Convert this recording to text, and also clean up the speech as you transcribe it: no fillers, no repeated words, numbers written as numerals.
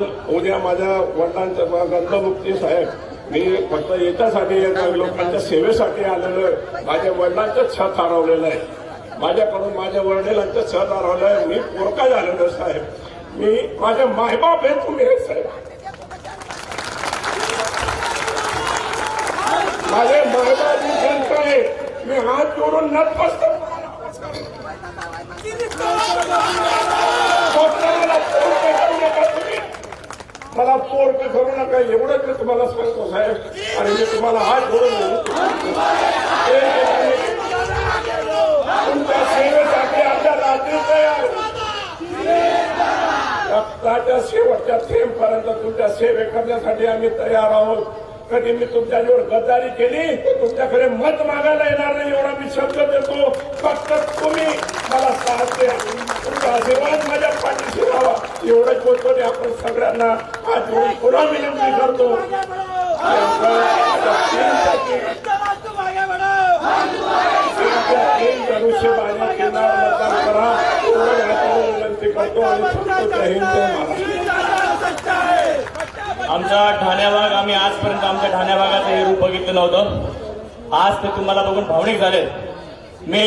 उद्या माझ्या वडिलांच्या गंधमुक्ती साहेब, मी फक्त याच्यासाठी लोकांच्या सेवेसाठी आलेलो आहे. माझ्या वडिलांचं छत हरवलेलं आहे, माझ्याकडून माझ्या वडिलांचं छत हरवलं आहे. मी पोरका झालेलो साहेब, मी माझे मायबाप आहे तुम्ही साहेब, माझे मायबाप ही जनता आहे. मी हात जोडून नतमस्तक मला पोर करू नका एवढंच मी तुम्हाला सांगतो साहेब. आणि मी तुम्हाला हात जोडून तुमच्या सेवेसाठी आमच्या राज्यात रक्ताच्या शेवटच्या थेंबपर्यंत तुमच्या सेवे करण्यासाठी आम्ही तयार आहोत. कधी मी तुमच्याजवळ गद्दारी केली तर तुमच्याकडे मत मागायला येणार नाही एवढा मी शब्द देतो. फक्त तुम्ही मला साथ द्या, तुमचा आशीर्वाद माझ्या पाठीशी राहावा एवढंच बोलतो. आणि आपण सगळ्यांना हात जोडून पुन्हा विनंती करतो, धनुष्यबाणा केंद्रावर मतदान करा एवढं विनंती करतो. आमचा ठाणे भाग, आम्ही आजपर्यंत आमच्या ठाणे भागाचं हे रूप बघितलं नव्हतं. आज ते तुम्हाला बघून भावनिक झाले. मी